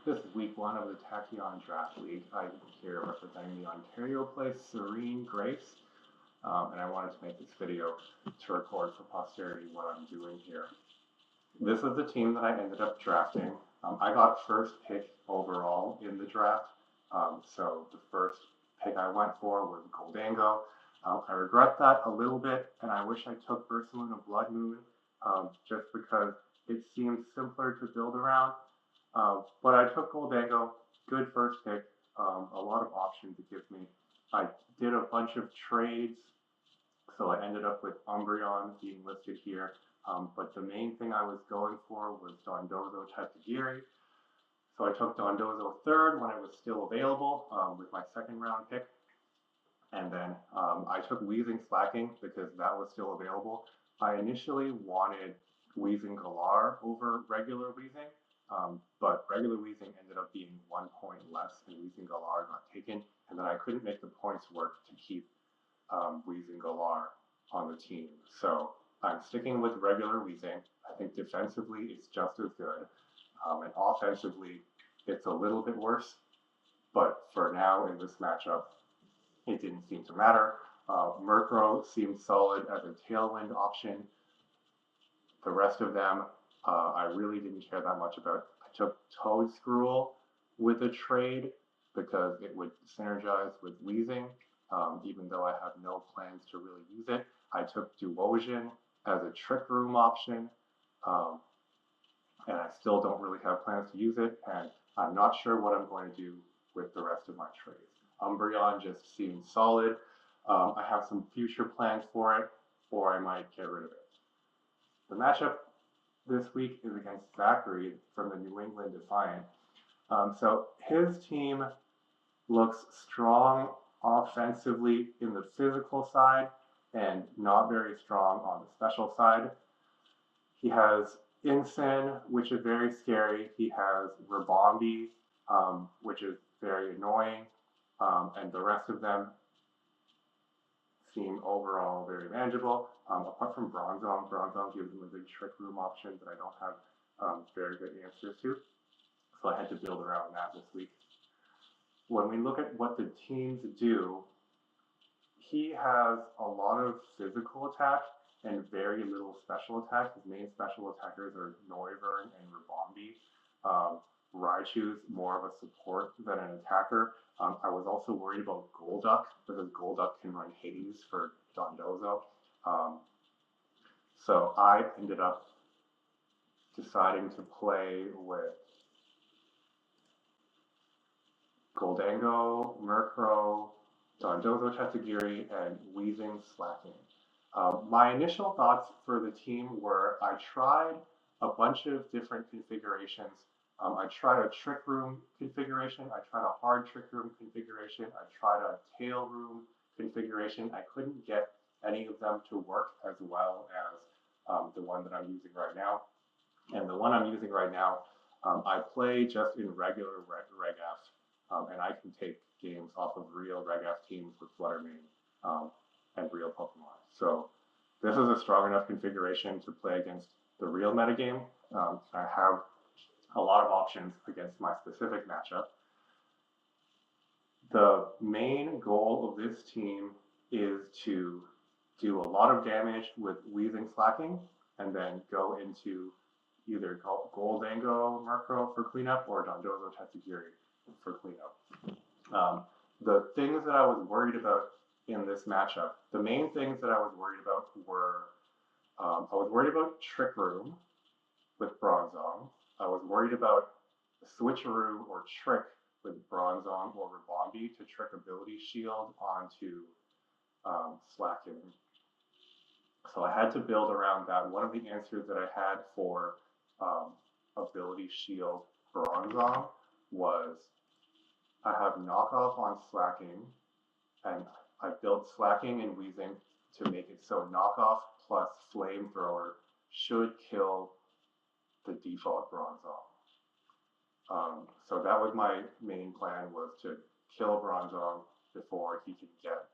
This is week 1 of the Tachyon Draft League. I'm here representing the Ontario place, Serene Grace, and I wanted to make this video to record for posterity what I'm doing here. This is the team that I ended up drafting. I got first pick overall in the draft, so the first pick I went for was Gholdengo. I regret that a little bit, and I wish I took Ursaluna Blood Moon, just because it seems simpler to build around. But I took Gholdengo, good first pick, a lot of options it gives me. I did a bunch of trades, so I ended up with Umbreon being listed here, but the main thing I was going for was Dondozo Tatsugiri. So I took Dondozo third when it was still available with my second round pick. And then I took Weezing Slaking because that was still available. I initially wanted Weezing Galar over regular Weezing. But regular Weezing ended up being 1 point less and Weezing Galar got taken, and then I couldn't make the points work to keep Weezing Galar on the team. So I'm sticking with regular Weezing. I think defensively it's just as good, and offensively it's a little bit worse, but for now in this matchup it didn't seem to matter. Murkrow seemed solid as a tailwind option. The rest of them I really didn't care that much about. I took Toedscruel with a trade because it would synergize with Weezing, even though I have no plans to really use it. I took Duosion as a Trick Room option, and I still don't really have plans to use it, and I'm not sure what I'm going to do with the rest of my trades. Umbreon just seems solid. I have some future plans for it, or I might get rid of it. The matchup this week is against Zachary from the New England Defiant. So his team looks strong offensively in the physical side and not very strong on the special side. He has Incin, which is very scary. He has Ribombee, which is very annoying. And the rest of them seem overall very manageable. Apart from Bronzong, Bronzong gives him a big Trick Room option that I don't have very good answers to. So I had to build around that this week. When we look at what the teams do, he has a lot of physical attack and very little special attack. His main special attackers are Noivern and Ribombee. Raichu's more of a support than an attacker. I was also worried about Golduck because Golduck can run Hades for Dondozo. So I ended up deciding to play with Gholdengo, Murkrow, Dondozo Tatsugiri, and Weezing Slaking. My initial thoughts for the team were I tried a bunch of different configurations. I tried a Trick Room configuration, I tried a hard Trick Room configuration, I tried a Tail Room configuration. I couldn't get any of them to work as well as the one that I'm using right now. And the one I'm using right now, I play just in regular Reg-F, and I can take games off of real Reg-F teams with Fluttermane and real Pokemon. So this is a strong enough configuration to play against the real metagame. I have a lot of options against my specific matchup. The main goal of this team is to do a lot of damage with Weezing Slaking and then go into either Gholdengo Murkrow for cleanup or Dondozo Tatsugiri for cleanup. The things that I was worried about in this matchup, the main things that I was worried about were, I was worried about Trick Room with Bronzong. I was worried about Switcheroo or Trick with Bronzong or Ribombee to trick Ability Shield onto Slaking. So I had to build around that. One of the answers that I had for Ability Shield Bronzong was I have knockoff on Slaking, and I built Slaking and Weezing to make it so knockoff plus Flamethrower should kill the default Bronzong. So that was my main plan, was to kill Bronzong before he can get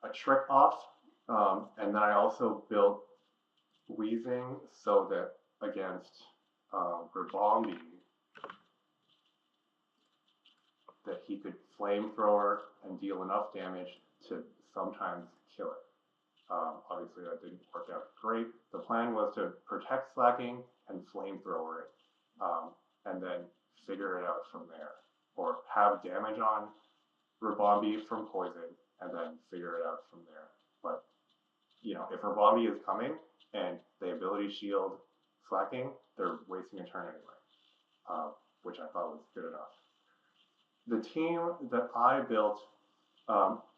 a trick off. And then I also built Weezing so that against Ribombee, that he could flamethrower and deal enough damage to sometimes kill it. Obviously, that didn't work out great. The plan was to protect Slaking and flamethrower it, and then figure it out from there, or have damage on Ribombee from poison, and then figure it out from there. But you know, if Ribombee is coming and they ability shield Slaking, they're wasting a turn anyway, which I thought was good enough. The team that I built,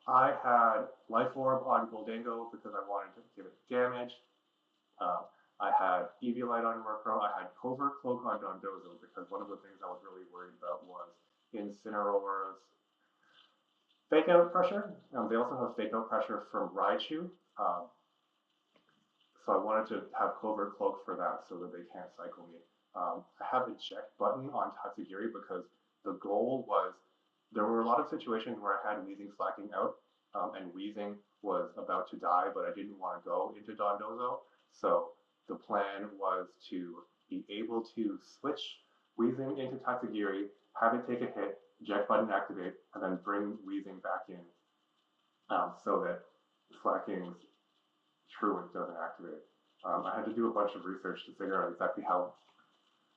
I had Life Orb on Gholdengo because I wanted to give it damage. I had Eviolite on Murkrow. I had Covert Cloak on Dondozo because one of the things I was really worried about was Incineroar's Fake Out pressure. They also have Fake Out pressure from Raichu. So I wanted to have Covert Cloak for that so that they can't cycle me. I have eject button on Tatsugiri because the goal was, there were a lot of situations where I had Weezing Slaking out, and Weezing was about to die, but I didn't want to go into Dondozo. So the plan was to be able to switch Weezing into Tatsugiri, have it take a hit, eject button activate, and then bring Weezing back in, so that Slaking's Truant doesn't activate. I had to do a bunch of research to figure out exactly how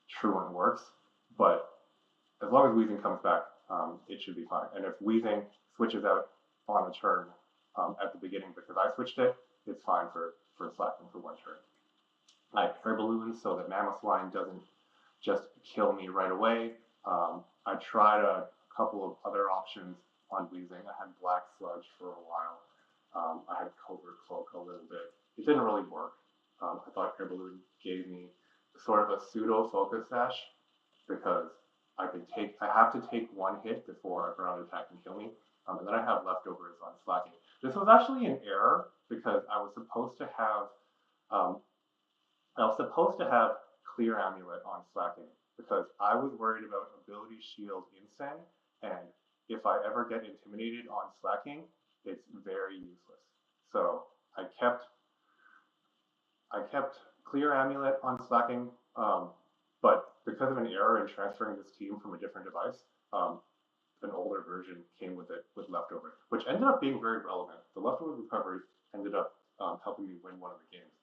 Truant works, but as long as Weezing comes back, it should be fine. And if Weezing switches out on a turn at the beginning because I switched it, it's fine for Slaking for one turn. I have air balloons so that Mamoswine doesn't just kill me right away. I tried a couple of other options on Weezing. I had Black Sludge for a while. I had Covert Cloak a little bit. It didn't really work. I thought Air Balloon gave me sort of a pseudo focus sash because I have to take one hit before a ground attack can kill me, and then I have leftovers on Slaking. This was actually an error because I was supposed to have Clear Amulet on Slaking because I was worried about ability shield Incin, and if I ever get intimidated on Slaking, it's very useless. So I kept Clear Amulet on Slaking, but because of an error in transferring this team from a different device, an older version came with it with leftovers, which ended up being very relevant. The leftover recovery ended up helping me win one of the games.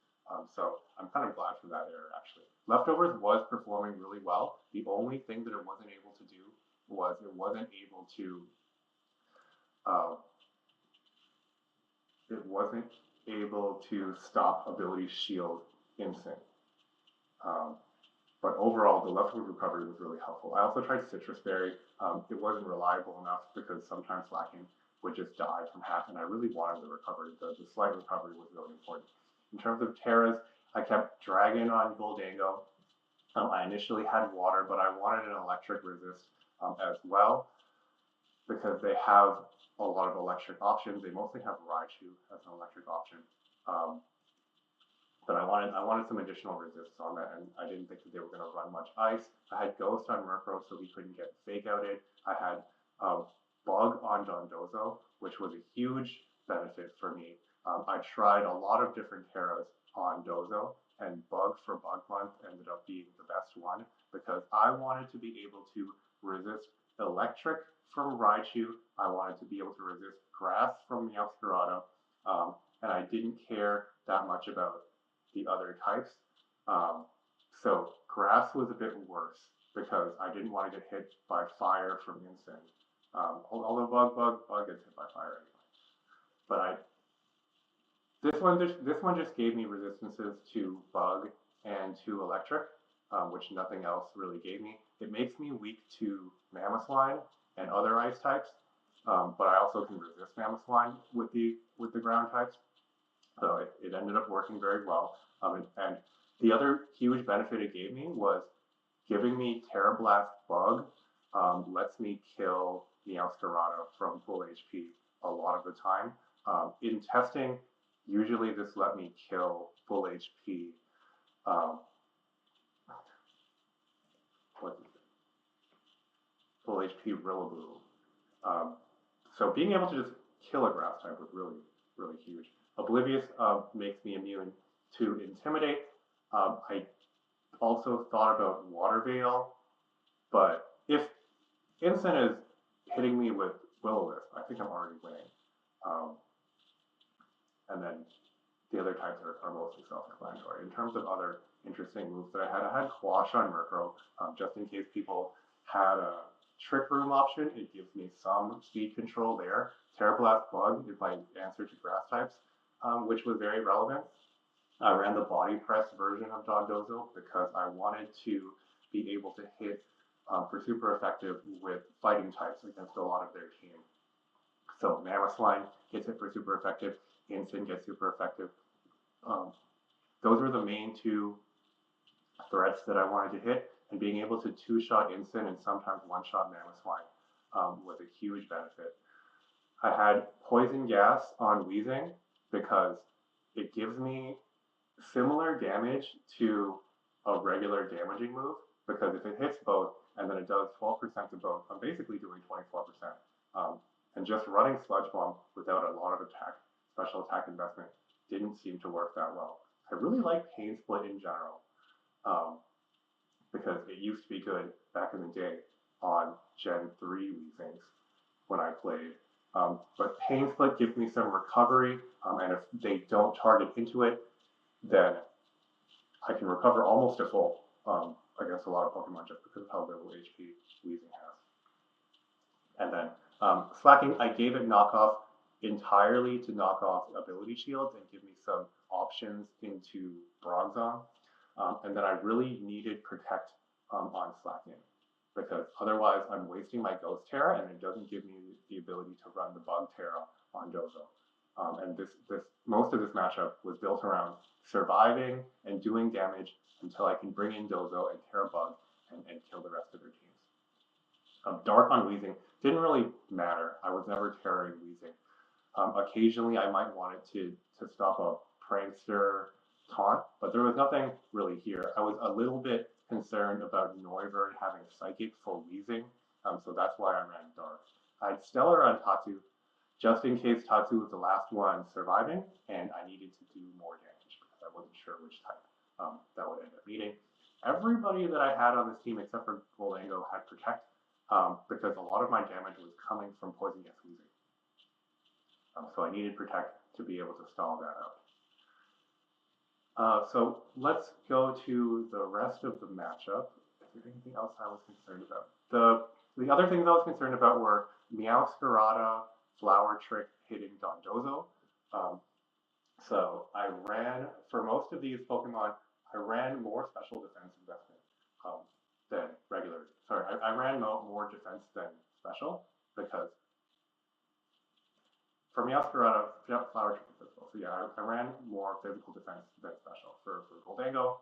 So I'm kind of glad for that error, actually. Leftovers was performing really well. The only thing that it wasn't able to do was it wasn't able to stop ability shield Incin. But overall, the leftover recovery was really helpful. I also tried Citrus Berry. It wasn't reliable enough because sometimes Slaking would just die from half, and I really wanted the recovery. The slight recovery was really important. In terms of Terras, I kept Dragon on Gholdengo. I initially had Water, but I wanted an Electric resist as well because they have a lot of electric options. They mostly have Raichu as an electric option. But I wanted some additional resists on that, and I didn't think that they were going to run much ice. I had Ghost on Murkrow so he couldn't get Fake Outed. I had Bug on Dondozo, which was a huge benefit for me. I tried a lot of different Terras on Dozo, and Bug for Bug Month ended up being the best one because I wanted to be able to resist Electric from Raichu. I wanted to be able to resist Grass from Meowscarada, and I didn't care that much about the other types. So Grass was a bit worse because I didn't want to get hit by Fire from Incin. Although Bug gets hit by Fire anyway. But this one just gave me resistances to Bug and to Electric, which nothing else really gave me. It makes me weak to Mamoswine and other ice types, but I also can resist Mamoswine with the ground types. So it ended up working very well. And the other huge benefit it gave me was giving me Terra Blast Bug lets me kill Meowscarada from full HP a lot of the time. In testing, usually this let me kill full HP. Full HP Rillaboom. So being able to just kill a grass type was really, really huge. Oblivious makes me immune to Intimidate. I also thought about Water Veil, but if Incin is hitting me with Will-O-Wisp, I think I'm already winning. And then the other types are mostly self-explanatory. In terms of other interesting moves that I had Quash on Murkrow, just in case people had a Trick Room option. It gives me some speed control there. Terrablast Bug is my answer to grass types, which was very relevant. I ran the Body Press version of Dondozo because I wanted to be able to hit for super effective with fighting types against a lot of their team. So Mamoswine gets hit for super effective, Incin gets super effective. Those were the main two threats that I wanted to hit, and being able to two-shot Incin and sometimes one-shot Mamoswine was a huge benefit. I had Poison Gas on Weezing because it gives me similar damage to a regular damaging move, because if it hits both and then it does 12% to both, I'm basically doing 24%. And just running Sludge Bomb without a lot of special attack investment didn't seem to work that well. I really like Pain Split in general, because it used to be good back in the day on Gen 3 Weezings when I played. But Pain Split gives me some recovery, and if they don't target into it, then I can recover almost a full against a lot of Pokemon just because of how little HP Weezing has. And then Slaking, I gave it knockoff entirely to knock off ability shields and give me some options into Bronzong. And then I really needed Protect on Slaking, because otherwise I'm wasting my Ghost Terra and it doesn't give me the ability to run the Bug Terra on Dozo. And most of this matchup was built around surviving and doing damage until I can bring in Dozo and Terra Bug and kill the rest of their teams. Dark on Weezing didn't really matter. I was never Terraing Weezing. Occasionally I might want it to stop a Prankster taunt, but there was nothing really here. I was a little bit concerned about Noivern having Psychic for Weezing, so that's why I ran Dark. I had Stellar on Tatsu, just in case Tatsu was the last one surviving, and I needed to do more damage because I wasn't sure which type that would end up beating. Everybody that I had on this team except for Gholdengo had Protect, because a lot of my damage was coming from Poison Gas Weezing. So I needed Protect to be able to stall that out. So let's go to the rest of the matchup. Is there anything else I was concerned about? The other things I was concerned about were Meowscarada, Flower Trick hitting Dondozo. So I ran, for most of these Pokemon, I ran more special defense investment than regular. Sorry, I ran more defense than special, because for Meowscarada, Flower Trick is physical. So yeah, I ran more physical defense than special. For Gholdengo,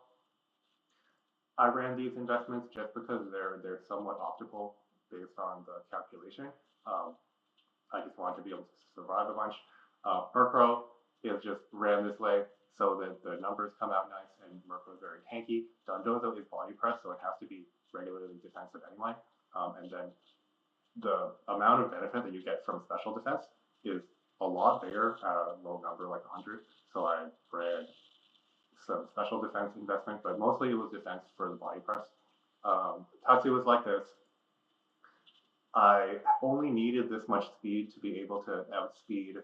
I ran these investments just because they're somewhat optimal based on the calculation. I just wanted to be able to survive a bunch. Murkrow is just ran this way so that the numbers come out nice, and Murkrow is very tanky. Dondozo is Body Press, so it has to be regularly defensive anyway. And then the amount of benefit that you get from special defense is a lot bigger at a low number like 100. So I ran some special defense investment, but mostly it was defense for the Body Press. Tatsu was like this. I only needed this much speed to be able to outspeed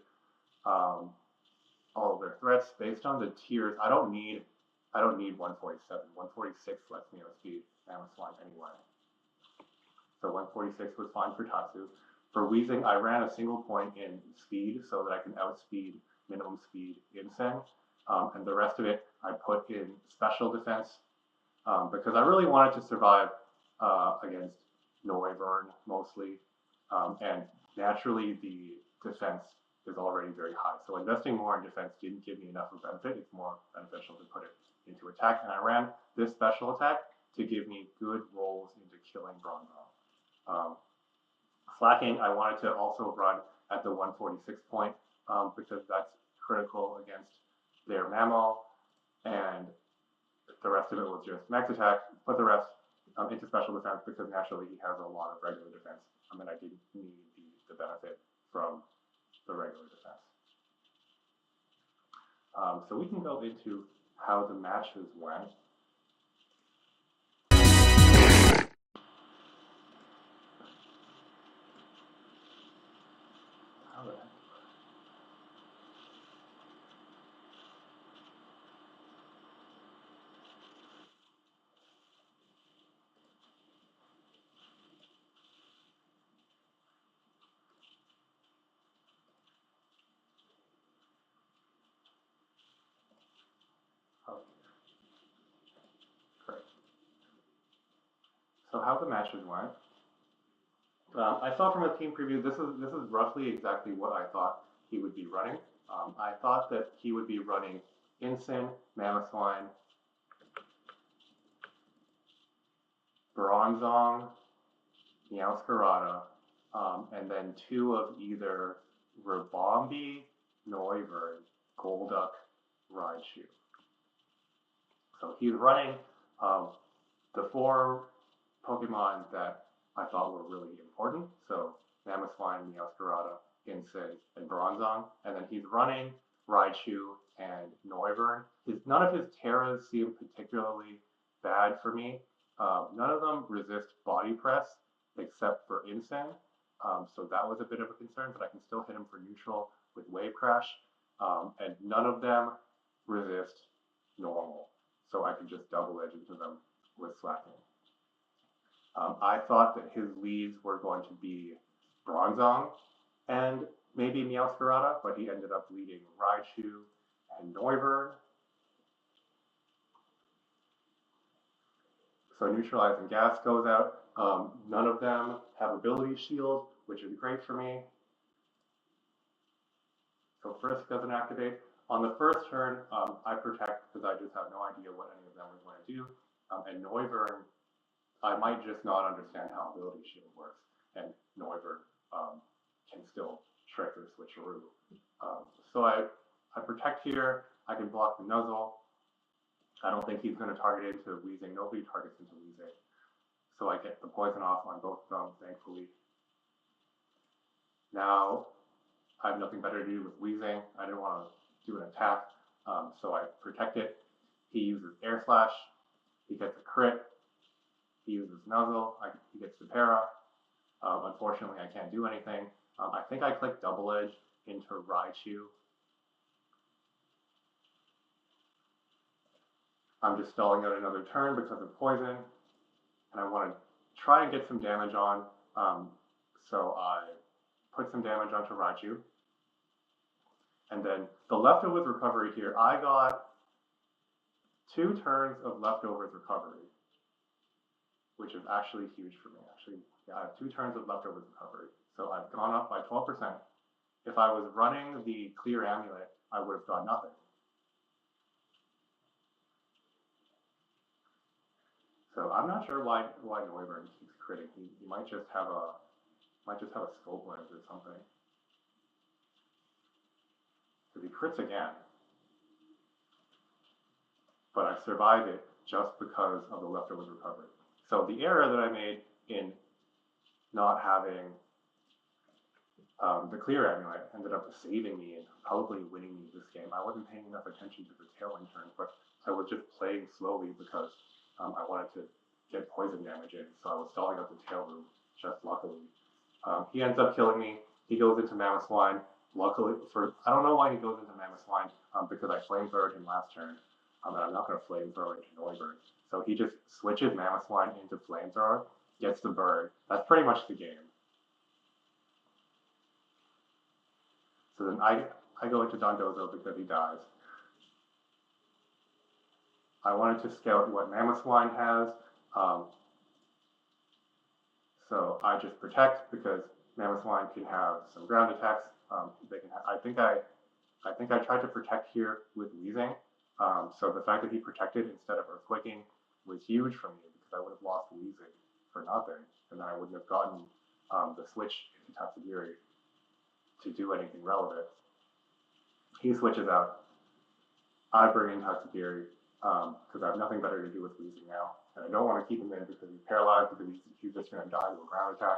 all of their threats based on the tiers. I don't need 147. 146 lets me outspeed Mamoswine anyway. So 146 was fine for Tatsu. For Weezing, I ran a single point in speed so that I can outspeed minimum speed Incin, and the rest of it I put in special defense because I really wanted to survive against Noivern mostly, and naturally the defense is already very high. So investing more in defense didn't give me enough of benefit. It's more beneficial to put it into attack, and I ran this special attack to give me good rolls into killing Bronzong. Slaking, I wanted to also run at the 146 point because that's critical against their Mamo, and the rest of it was just max attack, put the rest into special defense because naturally he has a lot of regular defense, and I didn't need the benefit from the regular defense. So we can go into how the matches went. So how the matches went. I saw from a team preview, this is roughly exactly what I thought he would be running. I thought that he would be running Incin, Mamoswine, Bronzong, Meowscarada, and then two of either Ribombee, Noivern, Golduck, Raichu. So he's running the four Pokemon that I thought were really important. So Mamoswine, Meowscarada, Incin, and Bronzong. And then he's running Raichu and Noivern. None of his Terras seem particularly bad for me. None of them resist Body Press except for Incin. So that was a bit of a concern, but I can still hit him for neutral with Wave Crash. And none of them resist normal. So I could just double edge into them with Slaking. I thought that his leads were going to be Bronzong and maybe Meowscarada, but he ended up leading Raichu and Noivern. So neutralizing gas goes out. None of them have ability shield, which is great for me. So Frisk doesn't activate. On the first turn, I protect because I just have no idea what any of them are going to do. And Noivern, I might just not understand how ability shield works. And Noivern can still trick or switcheroo. So I protect here. I can block the Nuzzle. I don't think he's going to target into Weezing. Nobody targets into Weezing. So I get the poison off on both of them, thankfully. Now, I have nothing better to do with Weezing. I didn't want to do an attack, so I protect it. He uses Air Slash. He gets a crit. He uses Nuzzle. He gets the Para. Unfortunately, I can't do anything. I think I clicked Double Edge into Raichu. I'm just stalling out another turn because of poison, and I want to try and get some damage on. So I put some damage onto Raichu. And then the leftovers recovery here, I got 2 turns of leftovers recovery, which is actually huge for me. Actually, yeah, I have 2 turns of leftovers recovery. So I've gone up by 12%. If I was running the clear amulet, I would have got nothing. So I'm not sure why Noivern keeps critting. He might just have a scope lens or something. Because he crits again. But I survive it just because of the leftovers recovery. So the error that I made in not having the clear amulet ended up saving me and probably winning me this game. I wasn't paying enough attention to the tailwind turn, but I was just playing slowly because I wanted to get poison damage in, so I was stalling out the tail room, just luckily. He ends up killing me. He goes into Mamoswine. Luckily, I don't know why he goes into Mamoswine, because I flamethrowed him last turn, and I'm not going to flamethrow into Noivern. So he just switches Mamoswine into Flamethrower, gets the bird. That's pretty much the game. So then I go into Dondozo because he dies. I wanted to scout what Mamoswine has, so I just protect because Mamoswine can have some ground attacks. I think I tried to protect here with Weezing. So the fact that he protected instead of Earthquaking was huge for me because I would have lost Weezing for nothing, and then I wouldn't have gotten the switch into Tatsugiri to do anything relevant. He switches out. I bring in Tatsugiri because I have nothing better to do with Weezing now, and I don't want to keep him in because he's paralyzed because he's just going to die to a ground attack.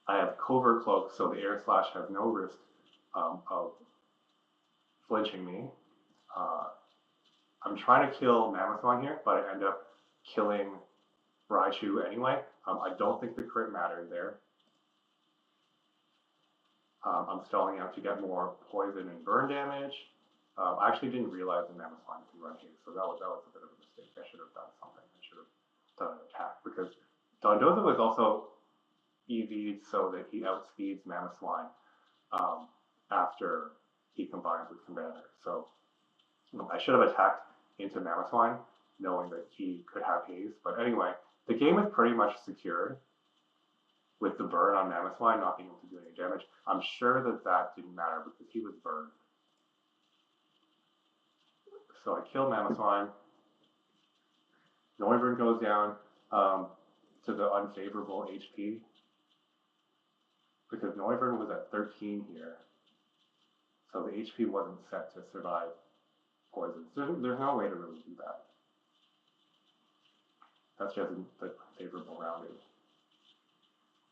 I have Covert Cloak, so the Air Slash has no risk of flinching me. I'm trying to kill Mamoswine here, but I end up killing Raichu anyway. I don't think the crit mattered there. I'm stalling out to get more poison and burn damage. I actually didn't realize the Mamoswine could run here, so that was a bit of a mistake. I should have done something. I should have done an attack because Dondozo was also EV'd so that he outspeeds Mamoswine after he combines with Commander. So I should have attacked into Mamoswine, knowing that he could have haze. But anyway, the game is pretty much secured with the burn on Mamoswine not being able to do any damage. I'm sure that that didn't matter because he was burned. So I kill Mamoswine. Noivern goes down to the unfavorable HP because Noivern was at 13 here. So the HP wasn't set to survive poison. There's no way to really do that. That's just the favorable rounding.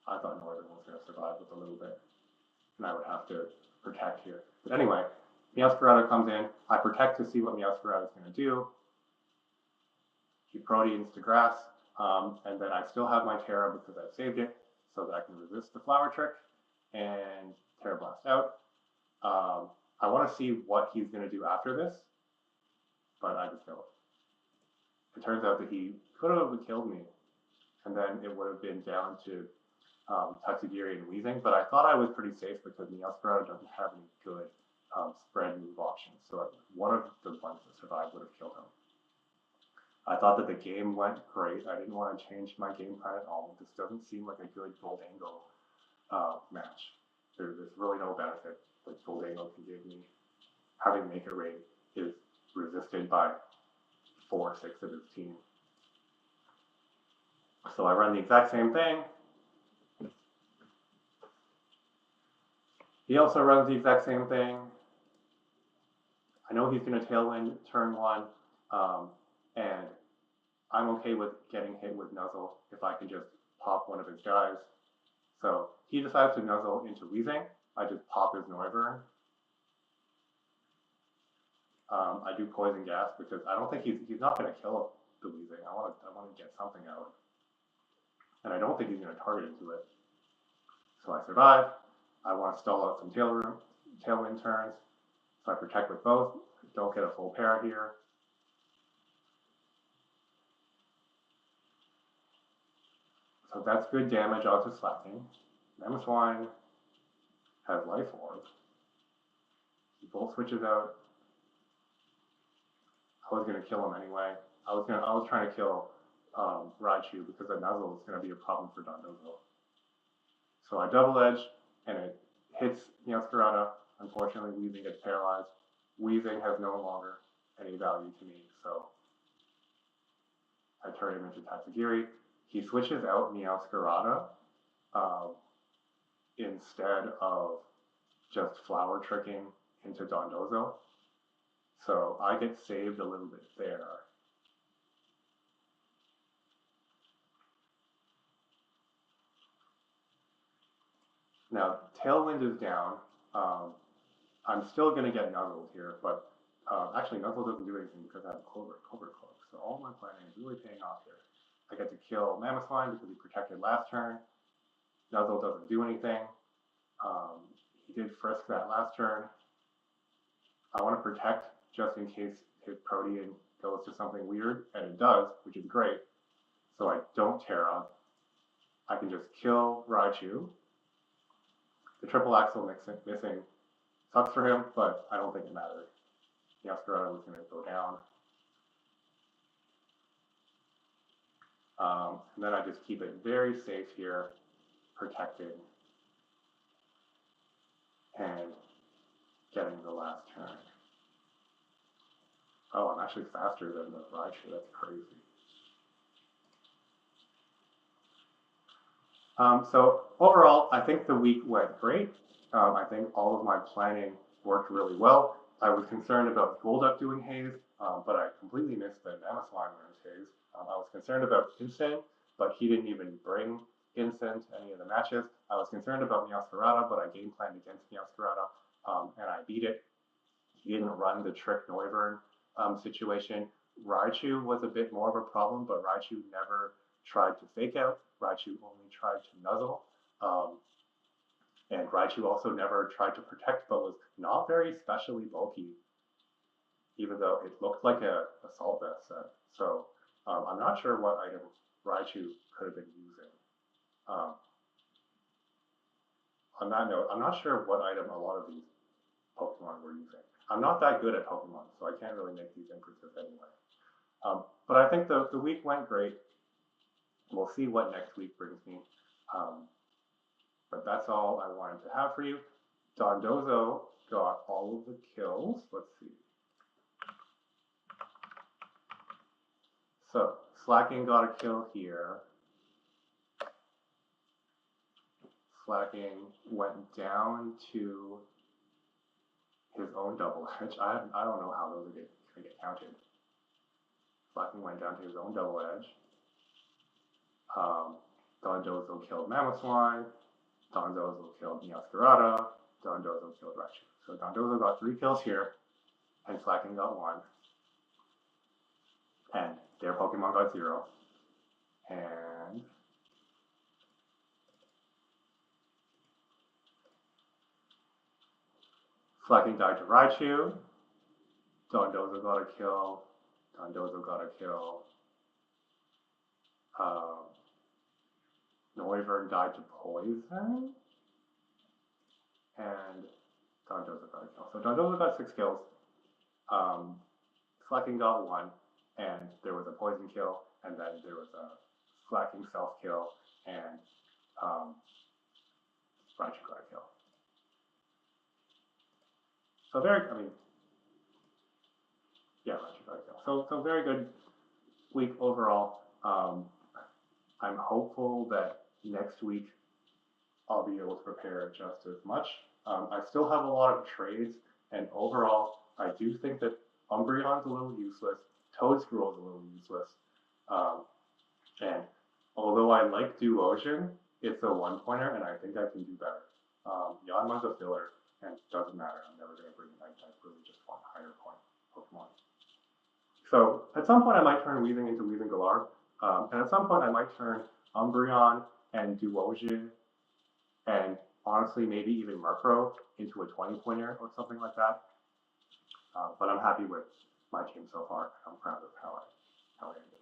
I thought Noivern was going to survive with a little bit, and I would have to protect here. But anyway, Meowscarada comes in. I protect to see what Meowscarada is going to do. He Proteans to grass, and then I still have my Terra because I've saved it so that I can resist the Flower Trick and Terra Blast out. I want to see what he's going to do after this, but I just don't. It turns out that he could have killed me, and then it would have been down to Tatsugiri and Weezing, but I thought I was pretty safe because Meowscarada doesn't have any good spread move options, so one of the ones that survived would have killed him. I thought that the game went great. I didn't want to change my game plan at all. This doesn't seem like a good Gholdengo match. There's really no benefit that Gholdengo can give me. Having Make It Rain is resisted by 4 or 6 of his team. So I run the exact same thing. He also runs the exact same thing. I know he's going to Tailwind turn 1, and I'm okay with getting hit with Nuzzle if I can just pop one of his guys. So he decides to Nuzzle into Weezing. I just pop his Noivern. I do Poison Gas because I don't think he's not going to kill the Weezing. I want to get something out, and I don't think he's going to target into it. So I survive. I want to stall out some Tailwind turns, so I protect with both. Don't get a full pair here. So that's good damage onto Slaking. Mamoswine has Life Orb. He Volt Switches out. I was going to kill him anyway. I was trying to kill Raichu because the Nuzzle is going to be a problem for Dondozo. So I Double Edge, and it hits Meowscarada. Unfortunately, Weezing gets paralyzed. Weezing has no longer any value to me, so I turn him into Tatsugiri. He switches out Meowscarada instead of just Flower Tricking into Dondozo. So I get saved a little bit there. Now, Tailwind is down. I'm still going to get Nuzzled here, but actually Nuzzle doesn't do anything because I have Clover Cloak. So all my planning is really paying off here. I get to kill Mamoswine because he protected last turn. Nuzzle doesn't do anything. He did Frisk that last turn. I want to protect just in case his Protean goes to something weird, and it does, which is great. So I don't Terra. I can just kill Raichu. The triple axle missing sucks for him, but I don't think it mattered. Meowscarada was going to go down. And then I just keep it very safe here, protecting and getting the last turn. Oh, I'm actually faster than the Raichu. That's crazy. So overall, I think the week went great. I think all of my planning worked really well. I was concerned about Golduck doing haze, but I completely missed that Mamoswine learns haze. I was concerned about Incin, but he didn't even bring Incin to any of the matches. I was concerned about Meowscarada, but I game planned against Meowscarada, and I beat it. He didn't run the trick Noivern situation. Raichu was a bit more of a problem, but Raichu never tried to fake out. Raichu only tried to Nuzzle. And Raichu also never tried to protect, but was not very specially bulky, even though it looked like a Assault Vest set. So I'm not sure what item Raichu could have been using. On that note, I'm not sure what item a lot of these Pokemon were using. I'm not that good at Pokemon, so I can't really make these inferences anyway. But I think the week went great. We'll see what next week brings me. But that's all I wanted to have for you. Dondozo got all of the kills. Let's see. So Slaking got a kill here. Slaking went down to his own double edge. I don't know how those are going to get counted. Slaking went down to his own double edge. Dondozo killed Mamoswine. Dondozo killed Meowscarada. Dondozo killed Raichu. So Dondozo got 3 kills here, and Slaking got 1. And their Pokemon got 0. And Slaking died to Raichu. Dondozo got a kill. Dondozo got a kill. Noivern died to Poison. And Dondozo got a kill. So Dondozo got 6 kills. Slaking got 1. And there was a Poison kill. And then there was a Slaking self kill. And Raichu got a kill. So Raichu got a kill. So very good week overall. I'm hopeful that next week I'll be able to prepare just as much. I still have a lot of trades, and overall I do think that Umbreon's a little useless, Toedscruel's a little useless, and although I like Duosion, it's a 1-pointer, and I think I can do better. Yanma's a filler, and it doesn't matter. I'm never going to bring it. I really just want higher point Pokemon. So at some point I might turn Weezing into Weezing Galar, and at some point I might turn Umbreon and Duosion, and honestly maybe even Murkrow into a 20-pointer or something like that. But I'm happy with my team so far. I'm proud of how I ended.